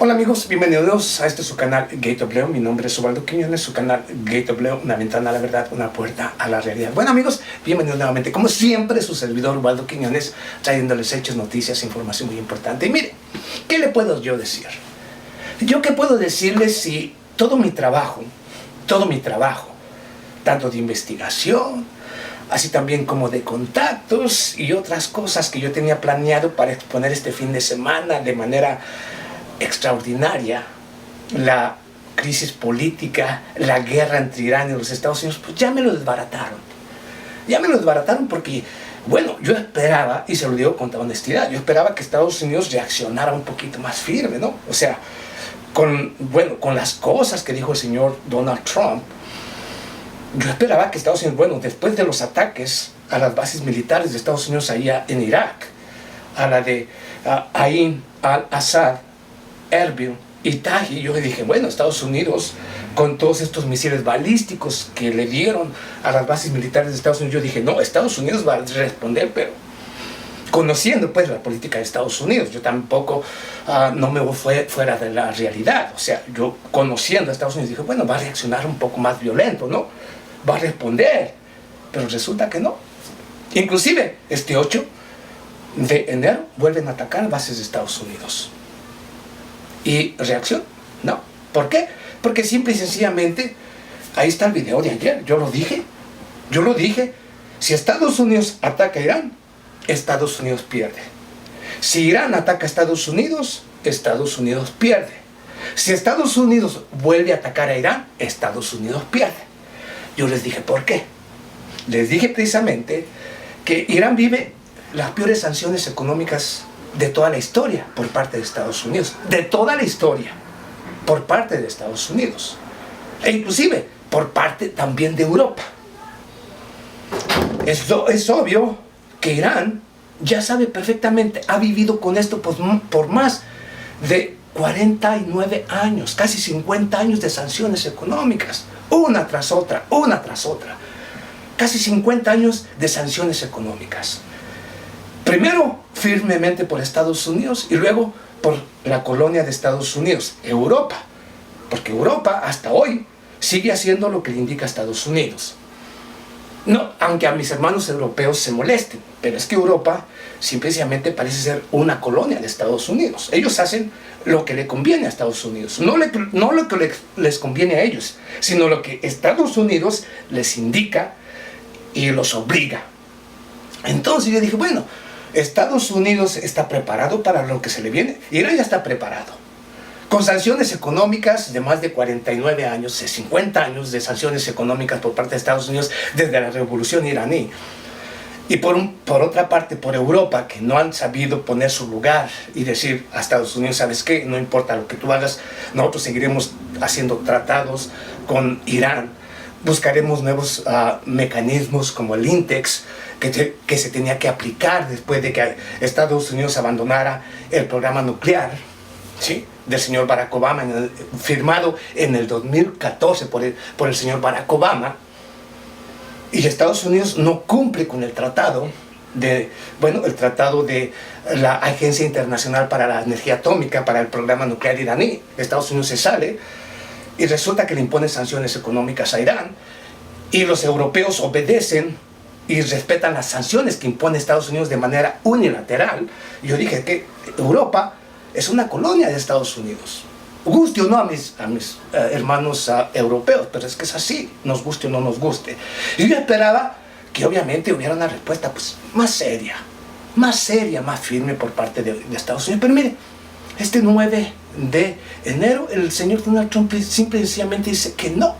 Hola amigos, bienvenidos a este su canal Gate of Leo. Mi nombre es Ubaldo Quiñones, su canal Gate of Leo, una ventana a la verdad, una puerta a la realidad. Bueno amigos, bienvenidos nuevamente, como siempre, su servidor Ubaldo Quiñones, trayéndoles hechos, noticias, información muy importante. Y mire, ¿qué le puedo yo decir? ¿Yo qué puedo decirles si todo mi trabajo, tanto de investigación, así también como de contactos y otras cosas que yo tenía planeado para exponer este fin de semana de manera extraordinaria, la crisis política, la guerra entre Irán y los Estados Unidos, pues ya me lo desbarataron. Ya me lo desbarataron porque, bueno, yo esperaba, y se lo digo con toda honestidad, yo esperaba que Estados Unidos reaccionara un poquito más firme, ¿no? O sea, con las cosas que dijo el señor Donald Trump, yo esperaba que Estados Unidos, bueno, después de los ataques a las bases militares de Estados Unidos allá en Irak, a la de Ain al-Assad, Erbil y Taji, yo le dije, bueno, Estados Unidos, con todos estos misiles balísticos que le dieron a las bases militares de Estados Unidos, yo dije, no, Estados Unidos va a responder, pero conociendo pues la política de Estados Unidos, yo tampoco no me voy fuera de la realidad. O sea, yo conociendo a Estados Unidos dije, bueno, va a reaccionar un poco más violento, ¿no? Va a responder, pero resulta que no. Inclusive, este 8 de enero vuelven a atacar bases de Estados Unidos. ¿Y reacción? No. ¿Por qué? Porque simple y sencillamente, ahí está el video de ayer, yo lo dije, si Estados Unidos ataca a Irán, Estados Unidos pierde. Si Irán ataca a Estados Unidos pierde. Si Estados Unidos vuelve a atacar a Irán, Estados Unidos pierde. Yo les dije, ¿por qué? Les dije precisamente que Irán vive las peores sanciones económicas de toda la historia por parte de Estados Unidos, de toda la historia por parte de Estados Unidos, e inclusive por parte también de Europa. Es obvio que Irán ya sabe perfectamente, ha vivido con esto por más de 49 años, casi 50 años de sanciones económicas, una tras otra, casi 50 años de sanciones económicas. Primero firmemente por Estados Unidos y luego por la colonia de Estados Unidos, Europa, porque Europa hasta hoy sigue haciendo lo que le indica a Estados Unidos. No, aunque a mis hermanos europeos se molesten, pero es que Europa simplemente parece ser una colonia de Estados Unidos. Ellos hacen lo que le conviene a Estados Unidos, no lo que les conviene a ellos, sino lo que Estados Unidos les indica y los obliga. Entonces yo dije, bueno, Estados Unidos está preparado para lo que se le viene. Irán ya está preparado. Con sanciones económicas de más de 49 años, de 50 años de sanciones económicas por parte de Estados Unidos desde la revolución iraní. Y por otra parte, por Europa, que no han sabido poner su lugar y decir a Estados Unidos, ¿sabes qué? No importa lo que tú hagas, nosotros seguiremos haciendo tratados con Irán. Buscaremos nuevos mecanismos como el INTEX, que se tenía que aplicar después de que Estados Unidos abandonara el programa nuclear, ¿sí?, del señor Barack Obama, firmado en el 2014 por el señor Barack Obama. Y Estados Unidos no cumple con el tratado de la Agencia Internacional para la Energía Atómica, para el programa nuclear iraní. Estados Unidos se sale y resulta que le impone sanciones económicas a Irán, y los europeos obedecen y respetan las sanciones que impone Estados Unidos de manera unilateral. Yo dije que Europa es una colonia de Estados Unidos. Guste o no a mis hermanos europeos, pero es que es así, nos guste o no nos guste. Y yo esperaba que obviamente hubiera una respuesta pues, más seria, más firme por parte de Estados Unidos. Pero mire, este 9 de enero el señor Donald Trump simple y sencillamente dice que no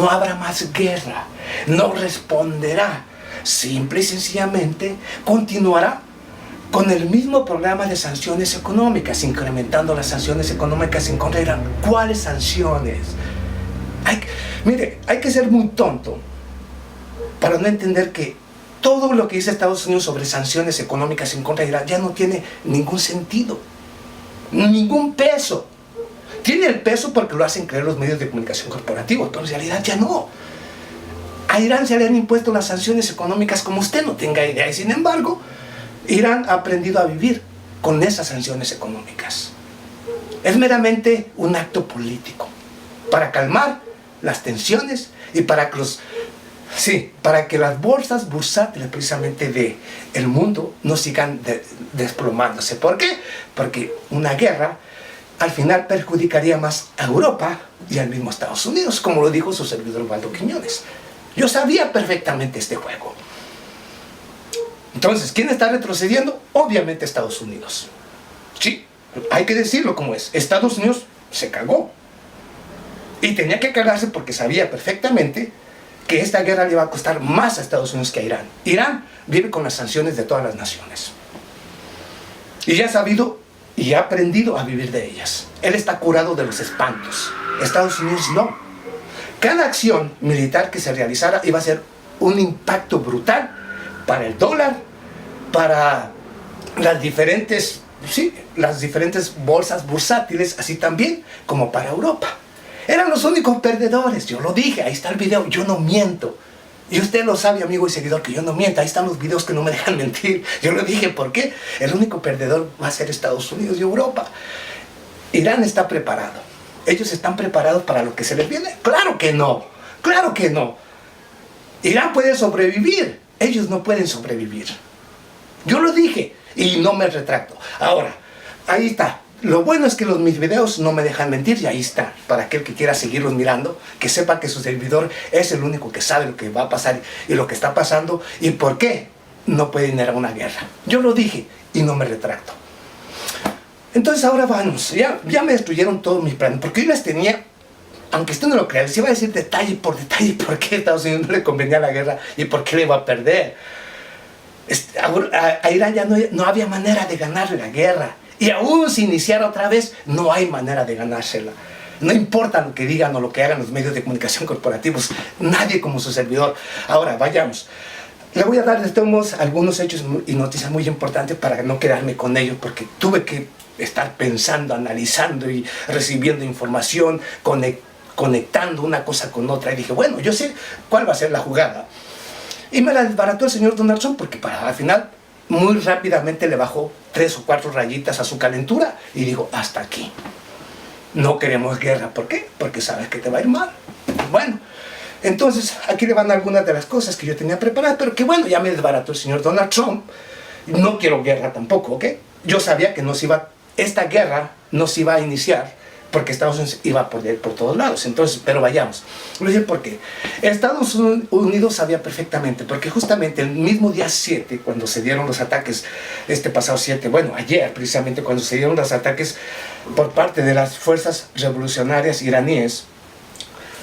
habrá más guerra, no responderá, simple y sencillamente continuará con el mismo programa de sanciones económicas, incrementando las sanciones económicas en contra de Irán. ¿Cuáles sanciones? Mire, hay que ser muy tonto para no entender que todo lo que dice Estados Unidos sobre sanciones económicas en contra de Irán ya no tiene ningún sentido, ningún peso. Tiene el peso porque lo hacen creer los medios de comunicación corporativos, pero en realidad ya no. A Irán se le han impuesto las sanciones económicas como usted no tenga idea, y sin embargo Irán ha aprendido a vivir con esas sanciones económicas. Es meramente un acto político para calmar las tensiones y para que las bolsas bursátiles precisamente del mundo no sigan desplomándose. ¿Por qué? Porque una guerra al final perjudicaría más a Europa y al mismo Estados Unidos, como lo dijo su servidor Waldo Quiñones. Yo sabía perfectamente este juego. Entonces, ¿quién está retrocediendo? Obviamente Estados Unidos. Sí, hay que decirlo como es. Estados Unidos se cagó. Y tenía que cagarse porque sabía perfectamente que esta guerra le iba a costar más a Estados Unidos que a Irán. Irán vive con las sanciones de todas las naciones. Y ya ha sabido y ha aprendido a vivir de ellas. Él está curado de los espantos. Estados Unidos no. Cada acción militar que se realizara iba a ser un impacto brutal para el dólar, para las diferentes bolsas bursátiles, así también como para Europa. Eran los únicos perdedores, yo lo dije, ahí está el video, yo no miento. Y usted lo sabe, amigo y seguidor, que yo no miento. Ahí están los videos que no me dejan mentir. Yo lo dije, ¿por qué? El único perdedor va a ser Estados Unidos y Europa. Irán está preparado. ¿Ellos están preparados para lo que se les viene? ¡Claro que no! ¡Claro que no! Irán puede sobrevivir. Ellos no pueden sobrevivir. Yo lo dije y no me retracto. Ahora, ahí está. Lo bueno es que mis videos no me dejan mentir y ahí está. Para aquel que quiera seguirlos mirando, que sepa que su servidor es el único que sabe lo que va a pasar y lo que está pasando y por qué no pueden ir a una guerra. Yo lo dije y no me retracto. Entonces ahora vamos, ya me destruyeron todos mis planes, porque yo les tenía, aunque usted no lo crea, les iba a decir detalle por qué a Estados Unidos no le convenía la guerra y por qué le iba a perder. A Irán ya no había manera de ganarle la guerra. Y aún si iniciara otra vez, no hay manera de ganársela. No importa lo que digan o lo que hagan los medios de comunicación corporativos, nadie como su servidor. Ahora, vayamos. Le voy a dar de todos modos algunos hechos y noticias muy importantes para no quedarme con ellos, porque tuve que estar pensando, analizando y recibiendo información, conectando una cosa con otra. Y dije, bueno, yo sé cuál va a ser la jugada. Y me la desbarató el señor Donald Trump, porque al final muy rápidamente le bajó 3 o 4 rayitas a su calentura y dijo, hasta aquí. No queremos guerra. ¿Por qué? Porque sabes que te va a ir mal. Bueno, entonces aquí le van algunas de las cosas que yo tenía preparadas, pero que bueno, ya me desbarató el señor Donald Trump. No quiero guerra tampoco, ¿ok? Yo sabía que esta guerra no se iba a iniciar porque Estados Unidos iba a poder por todos lados. Entonces, pero vayamos. Voy a decir por qué. Estados Unidos sabía perfectamente, porque justamente el mismo día 7, cuando se dieron los ataques, pasado 7, bueno, ayer precisamente, cuando se dieron los ataques por parte de las fuerzas revolucionarias iraníes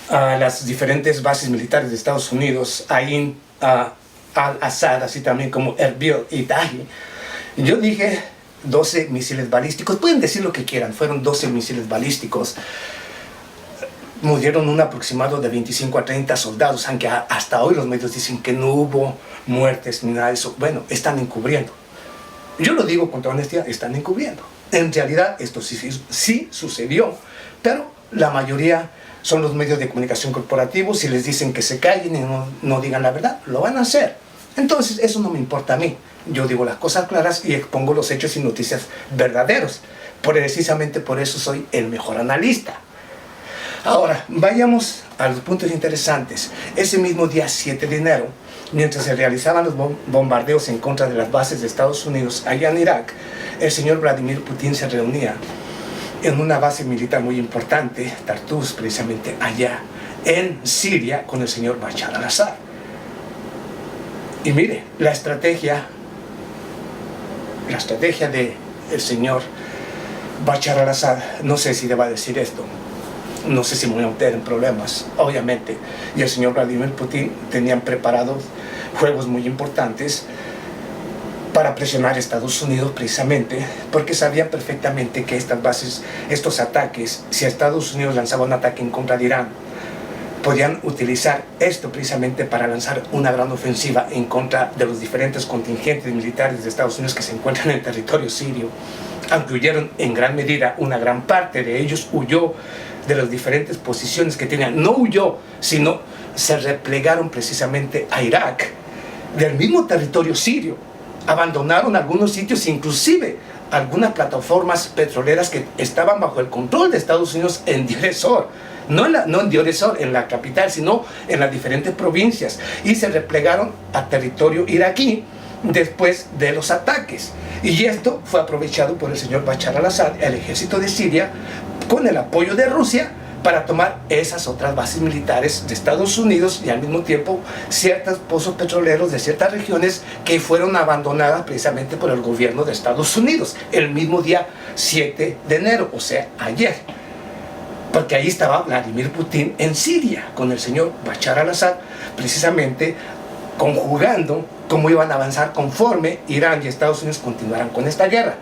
a las diferentes bases militares de Estados Unidos, Ain al-Assad, así también como Erbil y Taji, yo dije 12 misiles balísticos, pueden decir lo que quieran, fueron 12 misiles balísticos, murieron un aproximado de 25 a 30 soldados, aunque hasta hoy los medios dicen que no hubo muertes ni nada de eso. Bueno, están encubriendo. Yo lo digo con toda honestidad, están encubriendo. En realidad esto sí sucedió, pero la mayoría son los medios de comunicación corporativos. Si les dicen que se callen y no digan la verdad, lo van a hacer. Entonces eso no me importa a mí. Yo digo las cosas claras y expongo los hechos y noticias verdaderos. Precisamente por eso soy el mejor analista. Ahora, vayamos a los puntos interesantes. Ese mismo día 7 de enero, mientras se realizaban los bombardeos en contra de las bases de Estados Unidos allá en Irak, el señor Vladimir Putin se reunía en una base militar muy importante, Tartus, precisamente allá en Siria, con el señor Bashar al-Assad. Y mire, la estrategia del señor Bashar al-Assad, no sé si deba decir esto, no sé si me voy a meter en problemas, obviamente, y el señor Vladimir Putin tenían preparados juegos muy importantes para presionar a Estados Unidos precisamente, porque sabían perfectamente que estas bases, estos ataques, si Estados Unidos lanzaba un ataque en contra de Irán, podían utilizar esto precisamente para lanzar una gran ofensiva en contra de los diferentes contingentes militares de Estados Unidos que se encuentran en el territorio sirio. Aunque huyeron en gran medida, una gran parte de ellos huyó de las diferentes posiciones que tenían. No huyó, sino se replegaron precisamente a Irak, del mismo territorio sirio. Abandonaron algunos sitios, inclusive algunas plataformas petroleras que estaban bajo el control de Estados Unidos en Deir ez-Zor. No en Deir ez-Zor, en la capital, sino en las diferentes provincias. Y se replegaron a territorio iraquí después de los ataques. Y esto fue aprovechado por el señor Bashar al-Assad, el ejército de Siria, con el apoyo de Rusia, para tomar esas otras bases militares de Estados Unidos y al mismo tiempo ciertos pozos petroleros de ciertas regiones que fueron abandonadas precisamente por el gobierno de Estados Unidos el mismo día 7 de enero, o sea, ayer. Porque ahí estaba Vladimir Putin en Siria con el señor Bashar al-Assad, precisamente conjugando cómo iban a avanzar conforme Irán y Estados Unidos continuaran con esta guerra.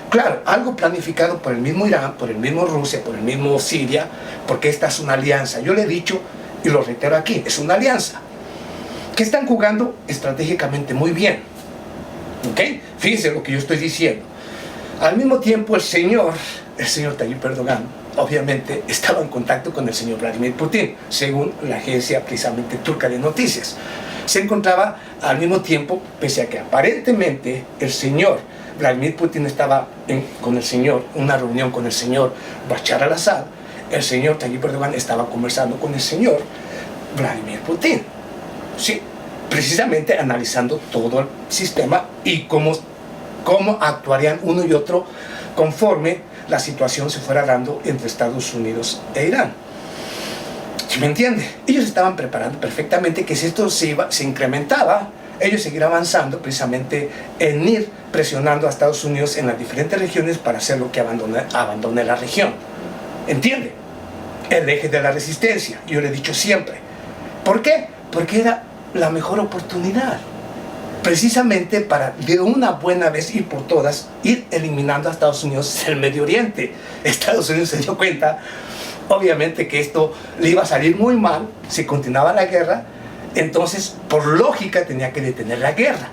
Claro, algo planificado por el mismo Irán, por el mismo Rusia, por el mismo Siria, porque esta es una alianza. Yo le he dicho y lo reitero aquí, es una alianza que están jugando estratégicamente muy bien. ¿Ok? Fíjense lo que yo estoy diciendo. Al mismo tiempo el señor Tayyip Erdogan, obviamente estaba en contacto con el señor Vladimir Putin, según la agencia precisamente turca de noticias. Se encontraba al mismo tiempo, pese a que aparentemente el señor Vladimir Putin estaba con el señor, una reunión con el señor Bashar al-Assad, el señor Tayyip Erdogan estaba conversando con el señor Vladimir Putin. Sí, precisamente analizando todo el sistema y cómo actuarían uno y otro conforme la situación se fuera dando entre Estados Unidos e Irán. ¿Sí me entiende? Ellos estaban preparando perfectamente que si esto se incrementaba, ellos seguirán avanzando precisamente en ir presionando a Estados Unidos en las diferentes regiones para hacer lo que abandone la región. ¿Entiende? El eje de la resistencia, yo le he dicho siempre. ¿Por qué? Porque era la mejor oportunidad. Precisamente para de una buena vez y por todas ir eliminando a Estados Unidos del Medio Oriente. Estados Unidos se dio cuenta, obviamente, que esto le iba a salir muy mal si continuaba la guerra. Entonces, por lógica, tenía que detener la guerra,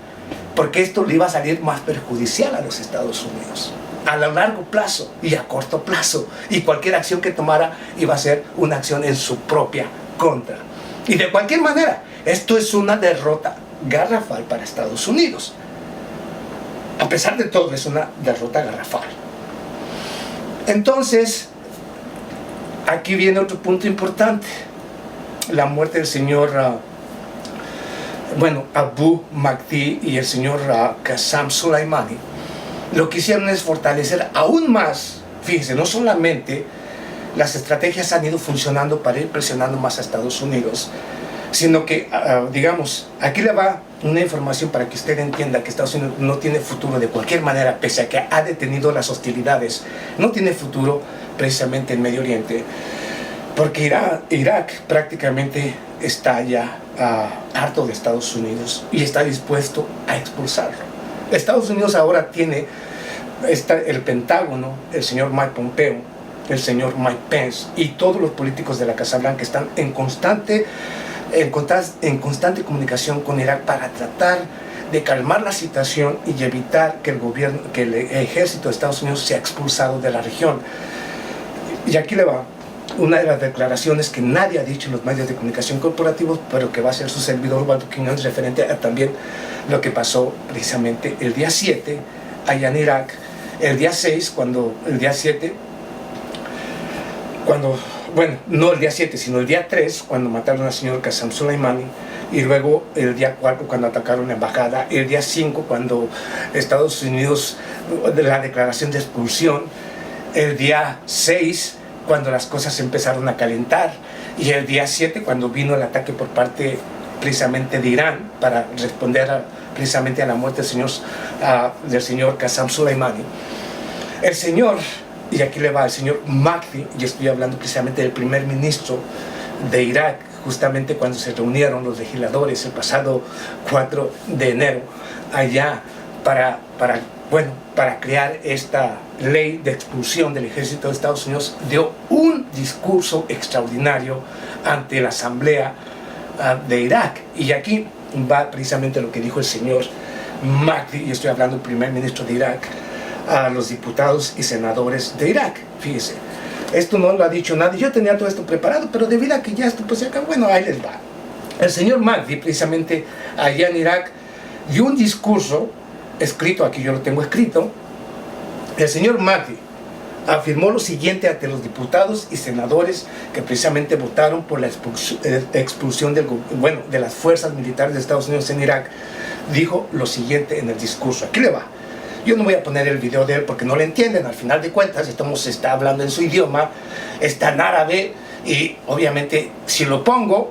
porque esto le iba a salir más perjudicial a los Estados Unidos, a largo plazo y a corto plazo, y cualquier acción que tomara iba a ser una acción en su propia contra. Y de cualquier manera, esto es una derrota garrafal para Estados Unidos. A pesar de todo, es una derrota garrafal. Entonces, aquí viene otro punto importante: la muerte del señor Abu Mahdi y el señor Qasem Soleimani. Lo que hicieron es fortalecer aún más. Fíjense, no solamente las estrategias han ido funcionando para ir presionando más a Estados Unidos, sino que, digamos, aquí le va una información para que usted entienda que Estados Unidos no tiene futuro de cualquier manera, pese a que ha detenido las hostilidades. No tiene futuro precisamente en Medio Oriente, porque Irak prácticamente está ya harto de Estados Unidos y está dispuesto a expulsarlo. Estados Unidos ahora tiene el Pentágono, el señor Mike Pompeo, el señor Mike Pence y todos los políticos de la Casa Blanca están en constante comunicación con Irak para tratar de calmar la situación y evitar que el ejército de Estados Unidos sea expulsado de la región. Y aquí le va una de las declaraciones que nadie ha dicho en los medios de comunicación corporativos, pero que va a ser su servidor Ubaldo Quiñones, referente a también lo que pasó precisamente el día 7 allá en Irak, el día 6, el día 7, no el día 7, sino el día 3, cuando mataron al señor Qasem Soleimani, y luego el día 4, cuando atacaron la embajada, el día 5, cuando Estados Unidos, la declaración de expulsión, el día 6, cuando las cosas empezaron a calentar, y el día 7, cuando vino el ataque por parte precisamente de Irán para responder precisamente a la muerte del señor Qasem Soleimani. El señor, y aquí le va, el señor Mahdi, y estoy hablando precisamente del primer ministro de Irak, justamente cuando se reunieron los legisladores el pasado 4 de enero allá para crear esta ley de expulsión del ejército de Estados Unidos, dio un discurso extraordinario ante la asamblea de Irak. Y aquí va precisamente lo que dijo el señor Mahdi, y estoy hablando del primer ministro de Irak, a los diputados y senadores de Irak. Fíjese, esto no lo ha dicho nadie. Yo tenía todo esto preparado, pero debido a que ya esto pues acá, bueno, ahí les va. El señor Mahdi, precisamente allá en Irak, dio un discurso escrito, aquí yo lo tengo escrito, El señor Mahdi afirmó lo siguiente ante los diputados y senadores que precisamente votaron por la expulsión de las fuerzas militares de Estados Unidos en Irak. Dijo lo siguiente en el discurso. Aquí le va. Yo no voy a poner el video de él porque no lo entienden. Al final de cuentas, está hablando en su idioma, está en árabe, y obviamente si lo pongo,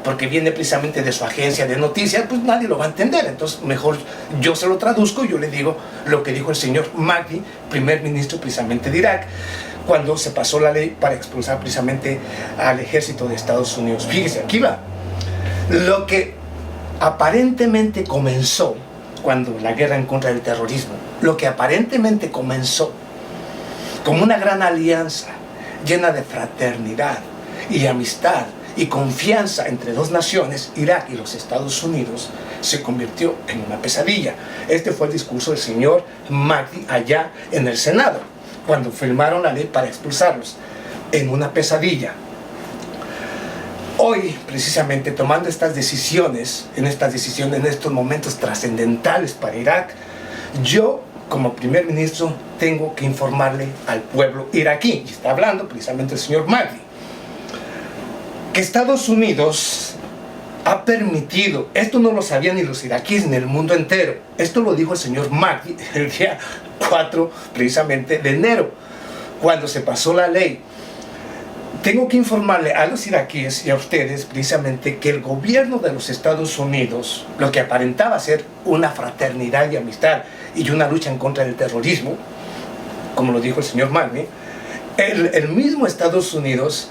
porque viene precisamente de su agencia de noticias, pues nadie lo va a entender. Entonces mejor yo se lo traduzco, yo le digo lo que dijo el señor Mahdi, primer ministro precisamente de Irak, cuando se pasó la ley para expulsar precisamente al ejército de Estados Unidos. Fíjese, aquí va. Lo que aparentemente comenzó cuando la guerra en contra del terrorismo, lo que aparentemente comenzó como una gran alianza llena de fraternidad y amistad y confianza entre dos naciones, Irak y los Estados Unidos, se convirtió en una pesadilla. Este fue el discurso del señor Mahdi allá en el Senado, cuando firmaron la ley para expulsarlos, en una pesadilla. Hoy, precisamente, tomando estas decisiones, en estos momentos trascendentales para Irak, yo, como primer ministro, tengo que informarle al pueblo iraquí, y está hablando precisamente el señor Mahdi, que Estados Unidos ha permitido, esto no lo sabían ni los iraquíes ni el mundo entero, esto lo dijo el señor Mahdi el día 4 precisamente de enero, cuando se pasó la ley. Tengo que informarle a los iraquíes y a ustedes precisamente que el gobierno de los Estados Unidos, lo que aparentaba ser una fraternidad y amistad y una lucha en contra del terrorismo, como lo dijo el señor Mahdi, el mismo Estados Unidos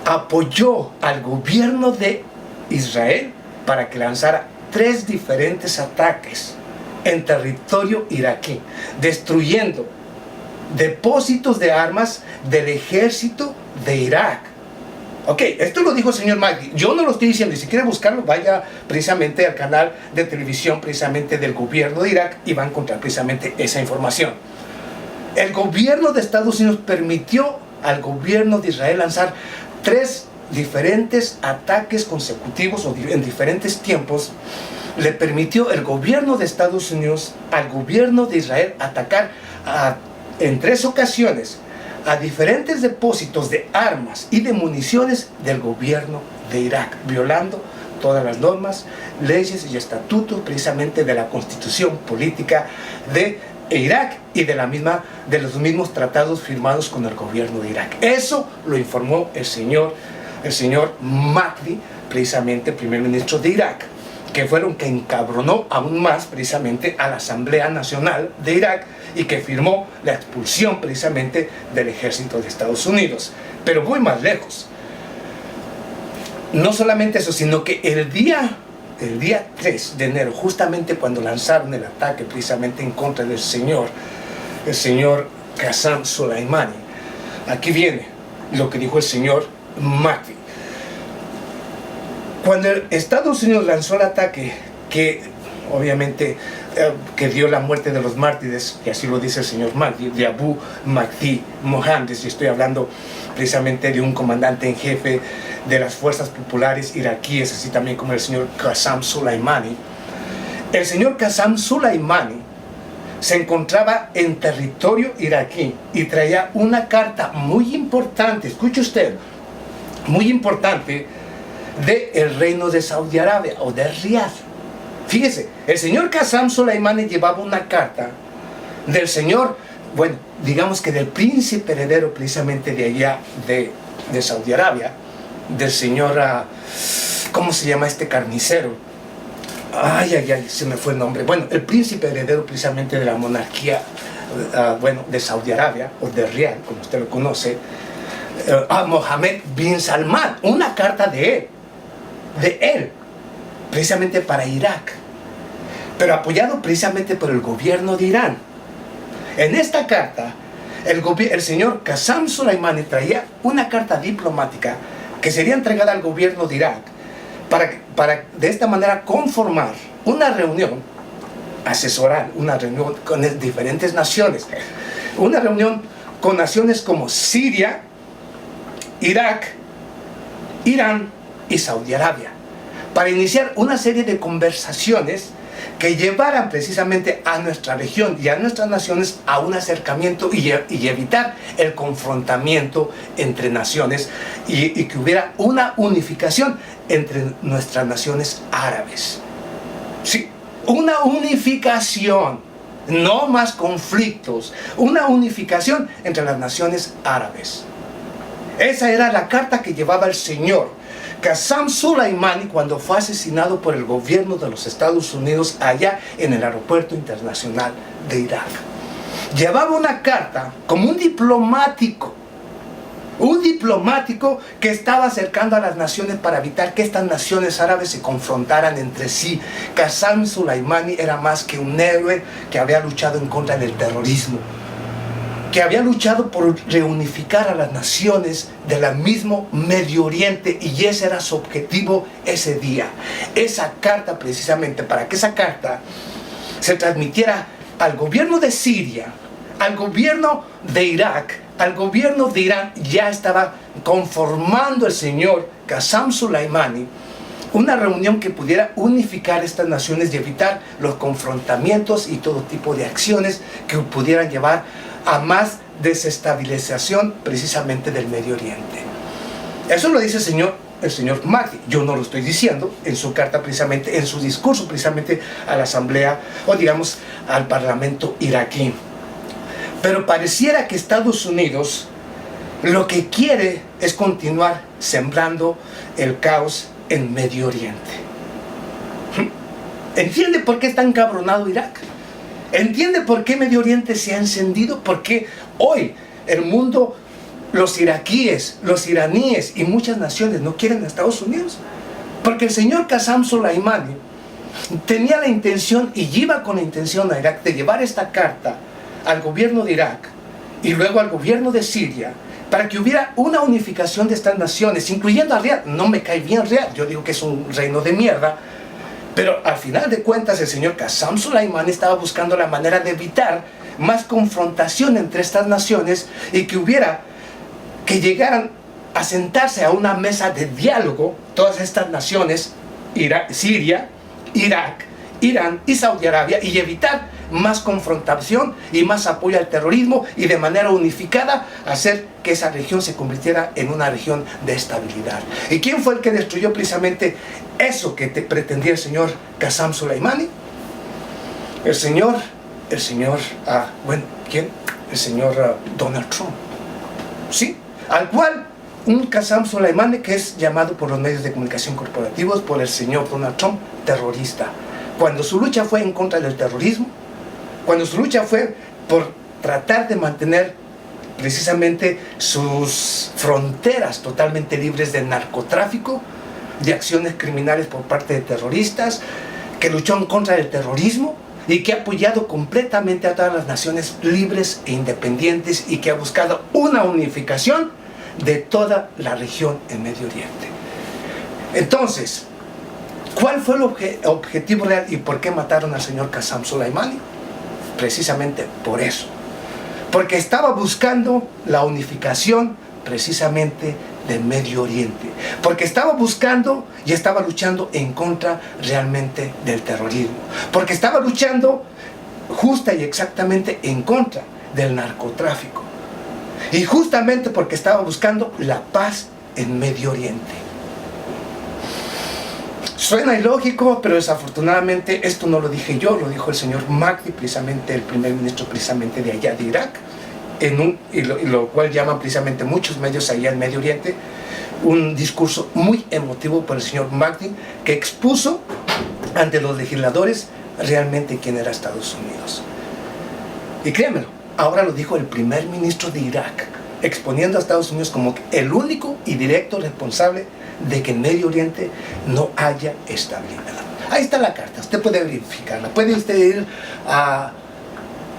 apoyó al gobierno de Israel para que lanzara 3 diferentes ataques en territorio iraquí, destruyendo depósitos de armas del ejército de Irak. Ok, esto lo dijo el señor Mahdi. Yo no lo estoy diciendo, y si quiere buscarlo, vaya precisamente al canal de televisión precisamente del gobierno de Irak y va a encontrar precisamente esa información. El gobierno de Estados Unidos permitió al gobierno de Israel lanzar 3 diferentes ataques consecutivos o en diferentes tiempos. Le permitió el gobierno de Estados Unidos al gobierno de Israel atacar en 3 ocasiones a diferentes depósitos de armas y de municiones del gobierno de Irak, violando todas las normas, leyes y estatutos precisamente de la constitución política de Irak y de los mismos tratados firmados con el gobierno de Irak. Eso lo informó el señor Mahdi, precisamente el primer ministro de Irak, que fue lo que encabronó aún más precisamente a la Asamblea Nacional de Irak y que firmó la expulsión precisamente del ejército de Estados Unidos. Pero voy más lejos. No solamente eso, sino que el día 3 de enero, justamente cuando lanzaron el ataque precisamente en contra del señor Qasem Soleimani, aquí viene lo que dijo el señor Mahdi. Cuando Estados Unidos lanzó el ataque, que obviamente que dio la muerte de los mártires, y así lo dice el señor Mahdi, de Abu Mahdi Mohandes, y estoy hablando precisamente de un comandante en jefe de las fuerzas populares iraquíes, así también como el señor Qasem Soleimani. El señor Qasem Soleimani se encontraba en territorio iraquí y traía una carta muy importante, escuche usted, muy importante, del reino de Saudi Arabia o de Riad. Fíjese, el señor Qasem Soleimani llevaba una carta del señor, bueno, digamos que del príncipe heredero precisamente de allá de Saudi Arabia, del señor, ¿cómo se llama este carnicero? Ay, se me fue el nombre. Bueno, el príncipe heredero precisamente de la monarquía, de Saudi Arabia, o de Riad, como usted lo conoce, a Mohammed bin Salman, una carta de él, precisamente para Irak, pero apoyado precisamente por el gobierno de Irán. En esta carta, el señor Qasem Soleimani traía una carta diplomática que sería entregada al gobierno de Irak para de esta manera conformar una reunión asesoral, una reunión con diferentes naciones, una reunión con naciones como Siria, Irak, Irán y Saudi Arabia, para iniciar una serie de conversaciones que llevaran precisamente a nuestra región y a nuestras naciones a un acercamiento y evitar el confrontamiento entre naciones y que hubiera una unificación entre nuestras naciones árabes. Sí, una unificación, no más conflictos, una unificación entre las naciones árabes. Esa era la carta que llevaba el señor Qasem Soleimani cuando fue asesinado por el gobierno de los Estados Unidos allá en el aeropuerto internacional de Irak. Llevaba una carta como un diplomático que estaba acercando a las naciones para evitar que estas naciones árabes se confrontaran entre sí. Qasem Soleimani era más que un héroe que había luchado en contra del terrorismo, que había luchado por reunificar a las naciones del mismo Medio Oriente, y ese era su objetivo ese día. Esa carta, precisamente, para que esa carta se transmitiera al gobierno de Siria, al gobierno de Irak, al gobierno de Irán, ya estaba conformando el señor Qasem Soleimani una reunión que pudiera unificar estas naciones y evitar los confrontamientos y todo tipo de acciones que pudieran llevar a más desestabilización precisamente del Medio Oriente. Eso lo dice el señor Mahdi. Yo no lo estoy diciendo. En su carta precisamente, en su discurso precisamente a la asamblea, o digamos al parlamento iraquí. Pero pareciera que Estados Unidos lo que quiere es continuar sembrando el caos en Medio Oriente. ¿Entiende por qué está encabronado Irak? ¿Entiende por qué Medio Oriente se ha encendido? Porque hoy el mundo, los iraquíes, los iraníes y muchas naciones no quieren a Estados Unidos. Porque el señor Qasem Soleimani tenía la intención, y iba con la intención a Irak, de llevar esta carta al gobierno de Irak y luego al gobierno de Siria, para que hubiera una unificación de estas naciones, incluyendo a Riad. No me cae bien Riad, yo digo que es un reino de mierda, pero al final de cuentas el señor Qasem Soleimani estaba buscando la manera de evitar más confrontación entre estas naciones y que llegaran a sentarse a una mesa de diálogo todas estas naciones, Siria, Irak, Irán y Saudi Arabia, y evitar más confrontación y más apoyo al terrorismo, y de manera unificada hacer que esa región se convirtiera en una región de estabilidad. ¿Y quién fue el que destruyó precisamente eso que pretendía el señor Qasem Soleimani? ¿Quién? El señor Donald Trump. ¿Sí? Al cual un Qasem Soleimani que es llamado por los medios de comunicación corporativos por el señor Donald Trump terrorista. Cuando su lucha fue en contra del terrorismo, cuando su lucha fue por tratar de mantener precisamente sus fronteras totalmente libres del narcotráfico, de acciones criminales por parte de terroristas, que luchó en contra del terrorismo y que ha apoyado completamente a todas las naciones libres e independientes, y que ha buscado una unificación de toda la región en Medio Oriente. Entonces, ¿cuál fue el objetivo real y por qué mataron al señor Qasem Soleimani? Precisamente por eso. Porque estaba buscando la unificación precisamente de Medio Oriente. Porque estaba buscando y estaba luchando en contra realmente del terrorismo. Porque estaba luchando justa y exactamente en contra del narcotráfico. Y justamente porque estaba buscando la paz en Medio Oriente. Suena ilógico, pero desafortunadamente esto no lo dije yo, lo dijo el señor Mahdi, precisamente el primer ministro precisamente de allá de Irak, lo cual llaman precisamente muchos medios allá en Medio Oriente, un discurso muy emotivo por el señor Mahdi, que expuso ante los legisladores realmente quién era Estados Unidos. Y créanmelo, ahora lo dijo el primer ministro de Irak, exponiendo a Estados Unidos como el único y directo responsable de que en Medio Oriente no haya estabilidad. Ahí está la carta, usted puede verificarla, puede usted ir a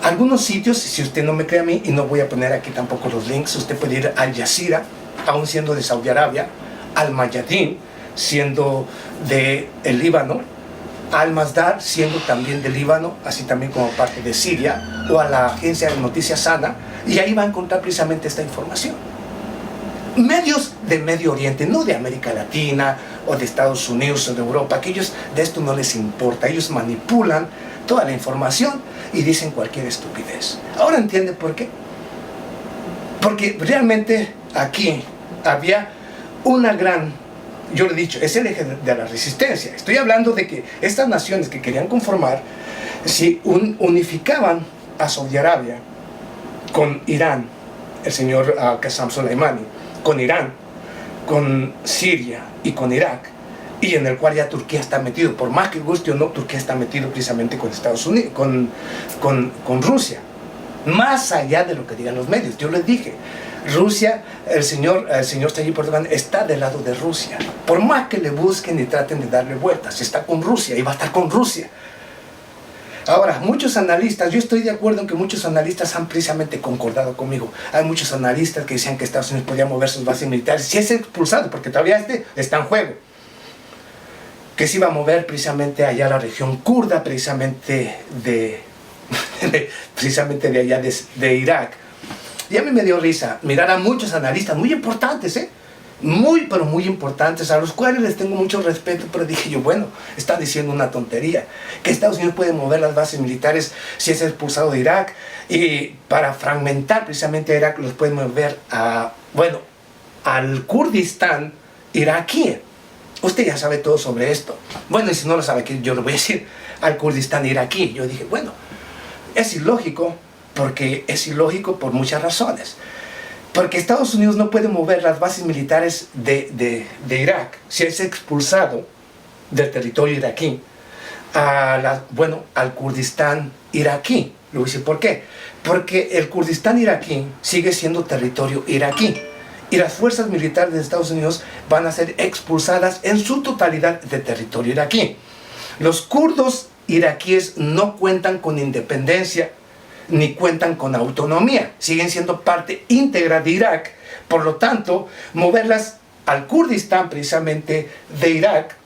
algunos sitios, si usted no me cree a mí, y no voy a poner aquí tampoco los links, usted puede ir al Jazeera, aún siendo de Saudi Arabia, al Mayadin, siendo del Líbano, al Masdar, siendo también del Líbano, así también como parte de Siria, o a la agencia de noticias Sana, y ahí va a encontrar precisamente esta información. medios de Medio Oriente, no de América Latina o de Estados Unidos o de Europa, que ellos de esto no les importa, ellos manipulan toda la información y dicen cualquier estupidez. Ahora entiende por qué. Porque realmente aquí había una gran, yo le he dicho, es el eje de la resistencia. Estoy hablando de que estas naciones que querían conformar, si unificaban a Saudi Arabia con Irán, el señor Qasem Soleimani, con Irán, con Siria y con Irak, y en el cual ya Turquía está metido, por más que guste o no, Turquía está metido precisamente con Estados Unidos, con Rusia, más allá de lo que digan los medios. Yo les dije, Rusia, el señor Tayyip Erdogan está del lado de Rusia, por más que le busquen y traten de darle vueltas, está con Rusia y va a estar con Rusia. Ahora, muchos analistas, yo estoy de acuerdo en que muchos analistas han precisamente concordado conmigo. Hay muchos analistas que decían que Estados Unidos podía mover sus bases militares si es expulsado, porque todavía está en juego. Que se iba a mover precisamente allá a la región kurda, precisamente de allá de Irak. Y a mí me dio risa mirar a muchos analistas muy importantes, pero muy importantes, a los cuales les tengo mucho respeto, pero dije yo, bueno, está diciendo una tontería, que Estados Unidos puede mover las bases militares si es expulsado de Irak, y para fragmentar precisamente a Irak los puede mover al Kurdistán iraquí. Usted ya sabe todo sobre esto. Bueno, y si no lo sabe, yo le voy a decir, al Kurdistán iraquí. Yo dije, bueno, es ilógico, porque es ilógico por muchas razones. Porque Estados Unidos no puede mover las bases militares de Irak si es expulsado del territorio iraquí al Kurdistán iraquí. Le voy a decir por qué. Porque el Kurdistán iraquí sigue siendo territorio iraquí. Y las fuerzas militares de Estados Unidos van a ser expulsadas en su totalidad de territorio iraquí. Los kurdos iraquíes no cuentan con independencia ni cuentan con autonomía, siguen siendo parte íntegra de Irak. Por lo tanto, moverlas al Kurdistán precisamente de Irak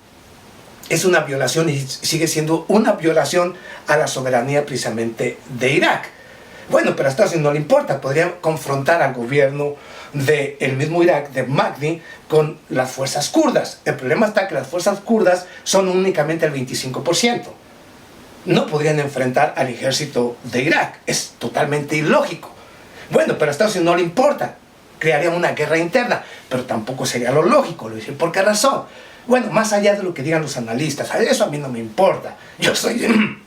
es una violación, y sigue siendo una violación a la soberanía precisamente de Irak. Bueno, pero a Estados Unidos no le importa, podrían confrontar al gobierno del mismo Irak, de Mahdi, con las fuerzas kurdas. El problema está que las fuerzas kurdas son únicamente el 25%. No podrían enfrentar al ejército de Irak, es totalmente ilógico. Bueno, pero a Estados Unidos no le importa, crearía una guerra interna, pero tampoco sería lo lógico. Lo dicen, ¿por qué razón? Bueno, más allá de lo que digan los analistas, eso a mí no me importa. Yo soy...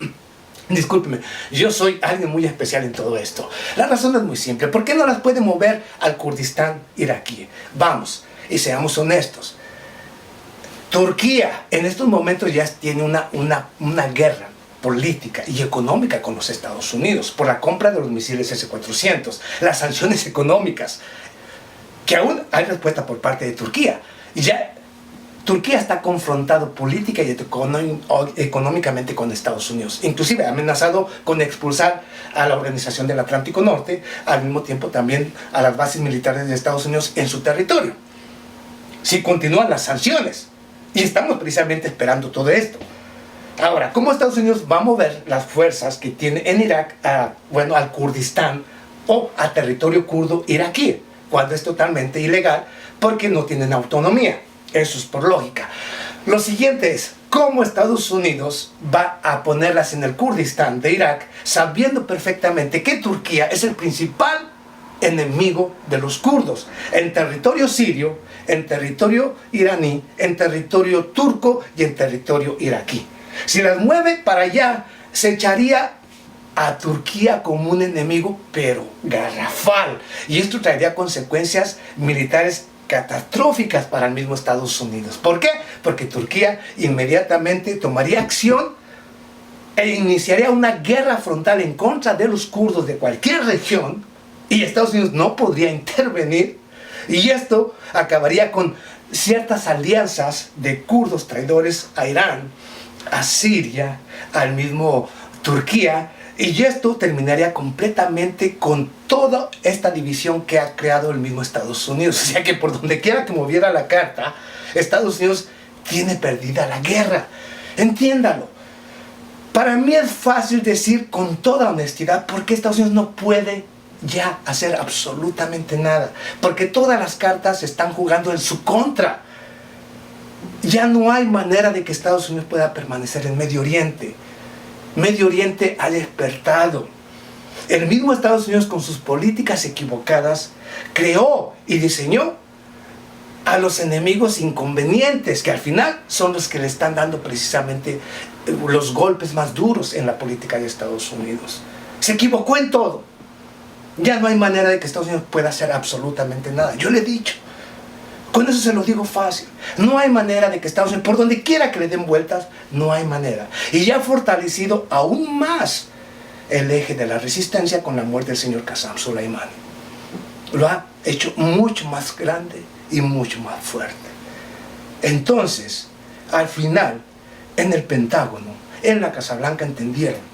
Discúlpeme, yo soy alguien muy especial en todo esto. La razón es muy simple. ¿Por qué no las puede mover al Kurdistán iraquí? Vamos, y seamos honestos. Turquía en estos momentos ya tiene una guerra política y económica con los Estados Unidos por la compra de los misiles S-400, las sanciones económicas, que aún hay respuesta por parte de Turquía. Ya Turquía está confrontado política y económicamente con Estados Unidos, inclusive amenazado con expulsar a la Organización del Atlántico Norte, al mismo tiempo también a las bases militares de Estados Unidos en su territorio, si continúan las sanciones. Y estamos precisamente esperando todo esto. Ahora, ¿cómo Estados Unidos va a mover las fuerzas que tiene en Irak al Kurdistán o a territorio kurdo iraquí, cuando es totalmente ilegal porque no tienen autonomía? Eso es por lógica. Lo siguiente es, ¿cómo Estados Unidos va a ponerlas en el Kurdistán de Irak, sabiendo perfectamente que Turquía es el principal enemigo de los kurdos, en territorio sirio, en territorio iraní, en territorio turco y en territorio iraquí? Si las mueve para allá, se echaría a Turquía como un enemigo, pero garrafal. Y esto traería consecuencias militares catastróficas para el mismo Estados Unidos. ¿Por qué? Porque Turquía inmediatamente tomaría acción e iniciaría una guerra frontal en contra de los kurdos de cualquier región, y Estados Unidos no podría intervenir, y esto acabaría con ciertas alianzas de kurdos traidores a Irán, a Siria, al mismo Turquía, y esto terminaría completamente con toda esta división que ha creado el mismo Estados Unidos. O sea que por donde quiera que moviera la carta, Estados Unidos tiene perdida la guerra. Entiéndalo. Para mí es fácil decir con toda honestidad por qué Estados Unidos no puede ya hacer absolutamente nada, porque todas las cartas están jugando en su contra. Ya no hay manera de que Estados Unidos pueda permanecer en Medio Oriente. Medio Oriente ha despertado. El mismo Estados Unidos, con sus políticas equivocadas, creó y diseñó a los enemigos inconvenientes, que al final son los que le están dando precisamente los golpes más duros en la política de Estados Unidos. Se equivocó en todo. Ya no hay manera de que Estados Unidos pueda hacer absolutamente nada. Yo le he dicho, con eso se lo digo fácil, no hay manera de que Estados Unidos, por donde quiera que le den vueltas, no hay manera. Y ya ha fortalecido aún más el eje de la resistencia con la muerte del señor Qasem Soleimani. Lo ha hecho mucho más grande y mucho más fuerte. Entonces, al final, en el Pentágono, en la Casa Blanca, entendieron.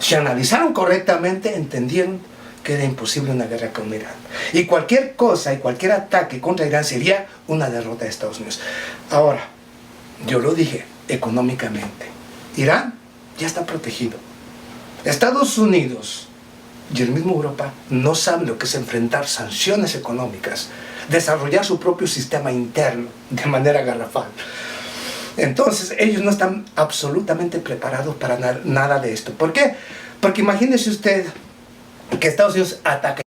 Si analizaron correctamente, entendieron que era imposible una guerra con Irán. Y cualquier cosa y cualquier ataque contra Irán sería una derrota de Estados Unidos. Ahora, yo lo dije, económicamente, Irán ya está protegido. Estados Unidos y el mismo Europa no saben lo que es enfrentar sanciones económicas, desarrollar su propio sistema interno de manera garrafal. Entonces ellos no están absolutamente preparados para nada de esto. ¿Por qué? Porque imagínese usted que Estados Unidos ataca